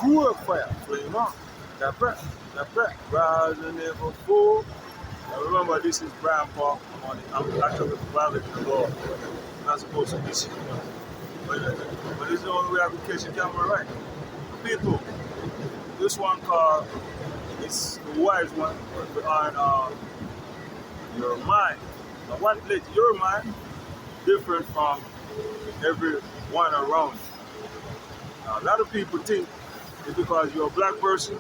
fuel fire, flame on. That breath, rise and never fall. Now remember, this is Grandpa. I'm actually violating the law. I'm not supposed to be seen. But it's the only way I can catch the camera right. People, this one called, it's the wise one on your mind. Now what lets your mind different from everyone around you? Now, a lot of people think it's because you're a black person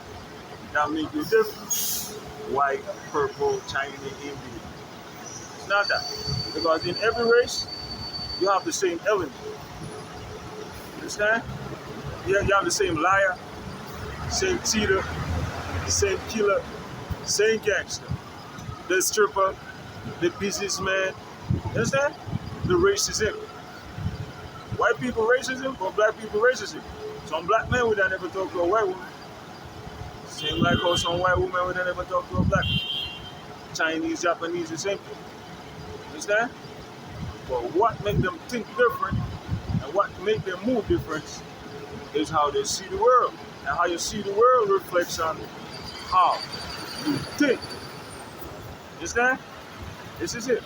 that makes you different. White, purple, Chinese, Indian. It's not that. Because in every race, you have the same element. You understand? You have the same liar, same cheater, same killer, same gangster, the stripper, the businessman. You understand? The racism. White people racism, or black people racism. Some black men would never talk to a white woman. Same like how some white women would never talk to a black man. Chinese, Japanese, the same thing. Understand? But what makes them think different and what makes them move different is how they see the world. And how you see the world reflects on how you think. Understand? This is it.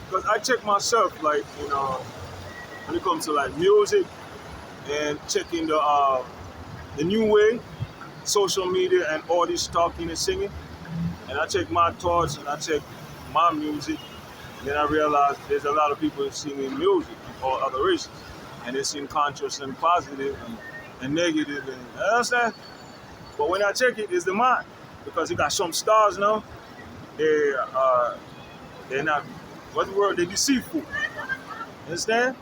Because I check myself, like, you know, when it comes to like music and checking the new way, social media and all this talking and singing, and I check my thoughts and I check my music, and then I realize there's a lot of people singing music or other races, and they seem conscious and positive and negative, and you understand? But when I check it, it's the mind, because you got some stars now, they're not, what's the word? They're deceitful. Understand?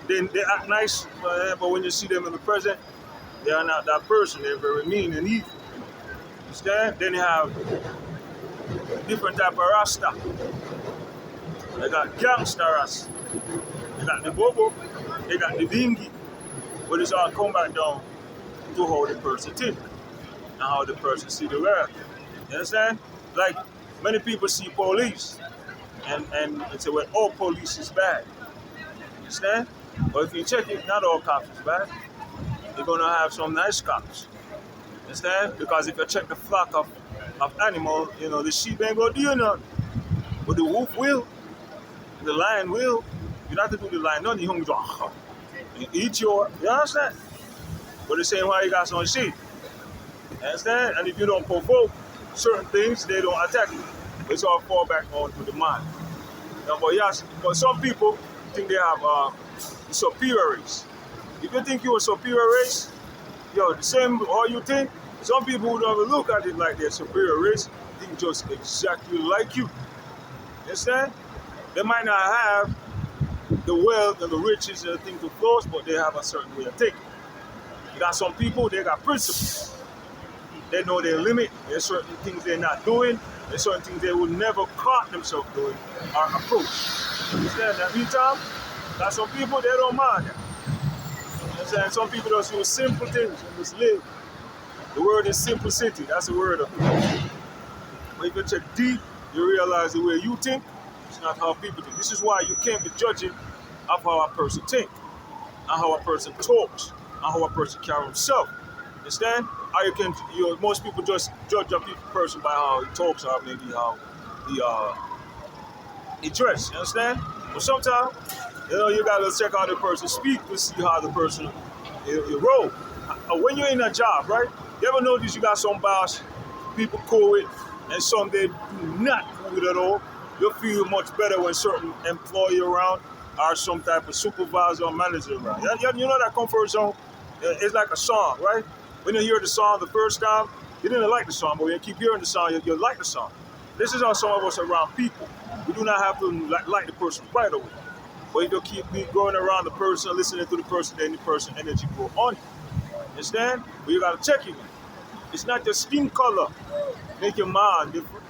They act nice, but when you see them in the present, they are not that person. They're very mean and evil. Understand? Then you have different type of Rasta. They got gangster Rasta. They got the Bobo. They got the Dingy. But it's all come back down to how the person think and how the person see the world. You understand? Like, many people see police and say, well, all police is bad. You understand? But if you check it, not all cops is bad. You're gonna have some nice cops. Understand? Because if you check the flock of animals, you know, the sheep ain't gonna do nothing. But the wolf will, the lion will. You don't have to do the lion, nothing, you're gonna eat you understand? But the same way you got some sheep. You understand? And if you don't provoke certain things, they don't attack you. It's all fall back onto the mind. Now, but some people think they have the superior race. If you think you're a superior race, the same how you think, some people who don't even look at it like they're superior race, think just exactly like you. Understand? They might not have the wealth and the riches and the things to flourish, but they have a certain way of thinking. You got some people, they got principles. They know their limit. There's certain things they're not doing. There's certain things they will never caught themselves doing or approach. Understand that? Meantime, got some people, they don't mind that. Understand? Some people just use simple things and just live. The word is simplicity. That's the word of it. But if you check deep, you realize the way you think, it's not how people think. This is why you can't be judging of how a person thinks, and how a person talks, and how a person carries himself. Understand? How most people just judge a person by how he talks or maybe how he dresses. You understand? But sometimes, you gotta check how the person speaks to see how the person roll. When you're in a job, right? You ever notice you got some boss people cool with, and some they do not cool with at all? You feel much better when certain employee around or some type of supervisor or manager around. You know that comfort zone? It's like a song, right? When you hear the song the first time, you didn't like the song, but when you keep hearing the song, you like the song. This is how some of us around people. We do not have to like the person right away. But if you keep going around the person, listening to the person, then the person energy grow on you. Understand? But you gotta check it. It's not your skin color make your mind different.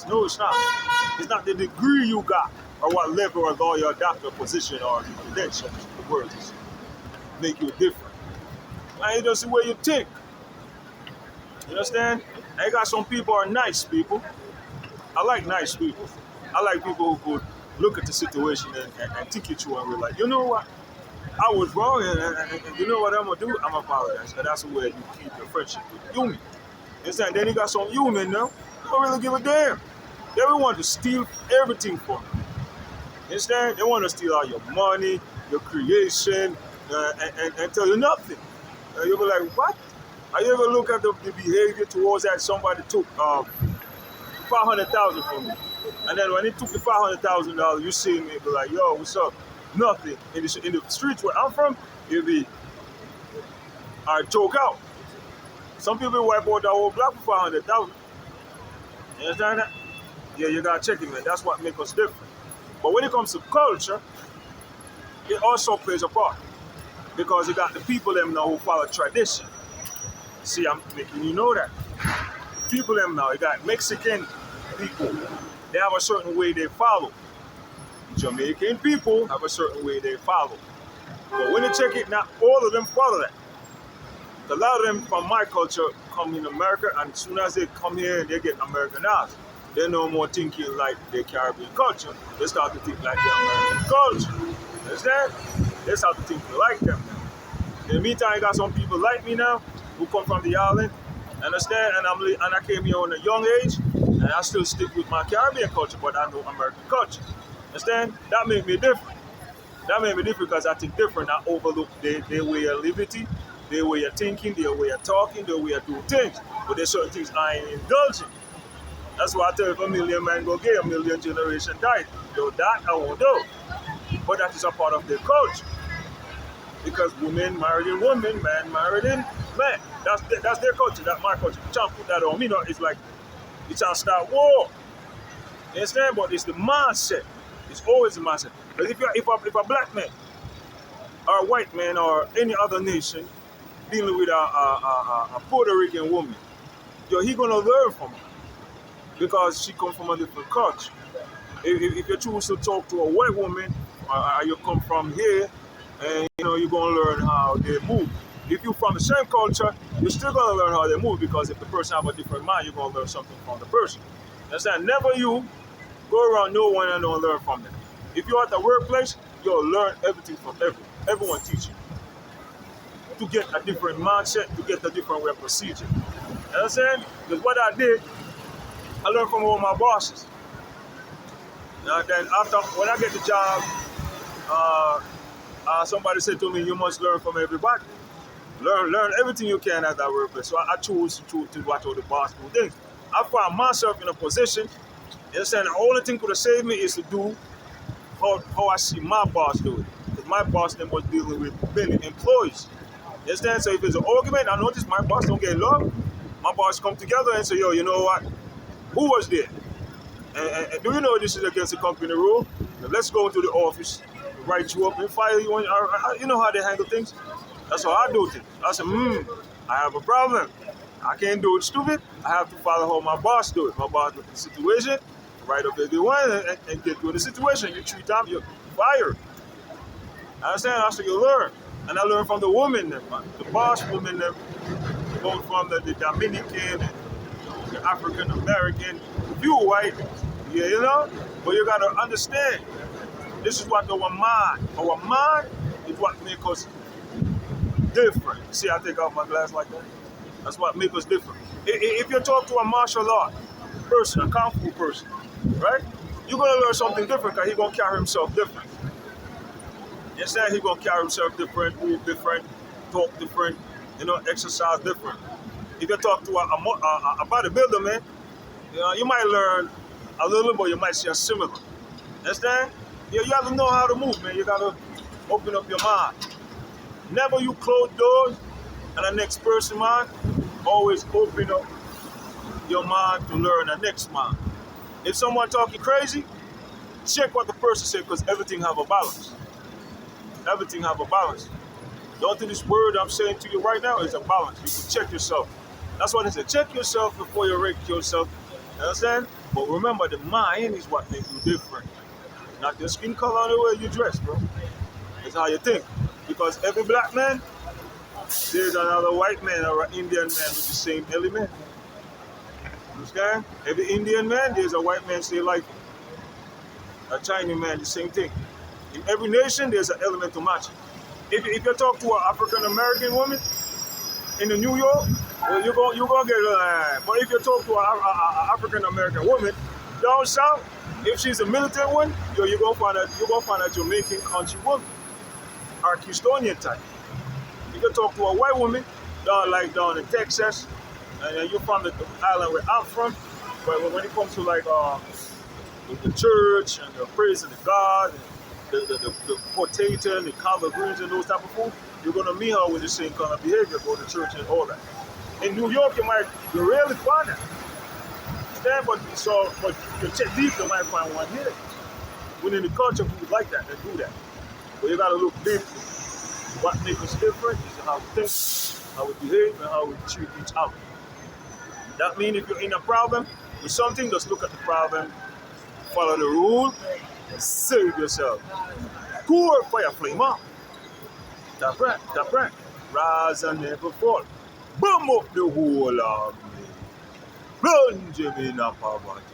No, it's not. It's not the degree you got or what level or your doctor position or the credentials, the words make you different. And it's just the way you think. You understand? And you got some people who are nice people. I like nice people. I like people who could look at the situation and think it through and be like, you know what? I was wrong, and you know what I'm gonna do? I'm gonna apologize. And that's the way you keep your friendship with human. Understand? Then you got some human now. They don't really give a damn. They will want to steal everything from you. Understand? They want to steal all your money, your creation, and tell you nothing. You'll be like, what? Are you ever look at the behavior towards that somebody took 500,000 from me? And then when he took the $500,000, you see me be like, yo, what's up? Nothing. In the streets where I'm from, you'll be, I choke out. Some people wipe out the whole block for 500,000. You understand that? Yeah, you gotta check it, man. That's what makes us different. But when it comes to culture, it also plays a part. Because you got the people them now who follow tradition. See, I'm making you know that. People them now, you got Mexican people. They have a certain way they follow. Jamaican people have a certain way they follow. But when you check it, not all of them follow that. A lot of them from my culture come in America, and as soon as they come here, they get Americanized. They're no more thinking like their Caribbean culture. They start to think like their American culture. Understand? They start to think like them now. In the meantime, I got some people like me now who come from the island. Understand? And I came here on a young age, and I still stick with my Caribbean culture, but I know American culture. Understand? That made me different. That made me different because I think different. I overlook their way of liberty, their way of thinking, their way of talking, their way of doing things. But there's certain things I ain't indulging. That's why I tell you, if a million men go gay, a million generation died. Yo, that I won't do. But that is a part of their culture. Because women married in women, man married in man. That's their culture, that's my culture. You try to put that on me, it's like you try to start war. You understand? But it's the mindset. It's always the mindset. But if a black man or a white man or any other nation dealing with a Puerto Rican woman, yo, he gonna learn from her because she comes from a different culture. If you choose to talk to a white woman, you come from here, and you're gonna learn how they move. If you're from the same culture, you're still gonna learn how they move because if the person have a different mind, you're gonna learn something from the person. Understand? Never you go around no one and don't learn from them. If you're at the workplace, you'll learn everything from everyone. Everyone teach you to get a different mindset, to get a different way of procedure. You understand? Because what I did, I learned from all my bosses. And then after, when I get the job, somebody said to me, you must learn from everybody. Learn everything you can at that workplace. So I chose to watch all the boss do things. I found myself in a position, you understand, the only thing could have saved me is to do how I see my boss do it. Because my boss then was dealing with many employees. You understand? So if there's an argument, I notice my boss don't get along. My boss come together and say, yo, you know what? Who was there? And do you know this is against the company rule? Now let's go into the office, write you up and fire you. You know how they handle things? That's how I do things. I said, I have a problem. I can't do it stupid. I have to follow how my boss do it. My boss look at the situation, write up everyone, and get through the situation. You 3 times, you're fired. I understand? That's what you learn. And I learned from the women, the boss women, both from the Dominican, the African American, few white, yeah, but you gotta understand, this is what our mind is what makes us different. See, I take off my glass like that. That's what makes us different. If you talk to a martial art person, a kung fu person, right? You're gonna learn something different because he's gonna carry himself different. You understand? He's gonna carry himself different, move different, talk different, exercise different. If you talk to a bodybuilder, man, you might learn a little, but you might see a similar. Understand? You have to know how to move, man. You gotta open up your mind. Never you close doors and the next person mind. Always open up your mind to learn the next mind. If someone talking crazy, check what the person said because everything have a balance. Everything have a balance. Don't think this word I'm saying to you right now is a balance. You can check yourself. That's what they say. Check yourself before you wreck yourself. You understand? But remember, the mind is what makes you different. Not your skin color or the way you dress, bro. It's how you think. Because every black man, there's another white man or an Indian man with the same element. Understand? Every Indian man, there's a white man still like him. A Chinese man, the same thing. In every nation, there's an element to match it. if you talk to an African American woman in the New York, well, you're gonna get a but if you talk to an African American woman down south, if she's a militant one, you're gonna find a Jamaican country woman or Houstonian type. You can talk to a white woman down in Texas, and you're from the island where I'm from. But when it comes to like the church and the praising the God, and the potato and the collard greens and those type of food, you're gonna meet her with the same kind of behavior, go to church and all that. In New York, you rarely find that. Understand? But you check deep, you might find one here. Within the culture, people like that, they do that. But you gotta look deep. What makes us different is how we think, how we behave, and how we treat each other. That means if you're in a problem with something, just look at the problem, follow the rule, and save yourself. Cool fire flame up. Tap right. Rise and never fall. Boom up the whole of me. Plunge him in a poverty.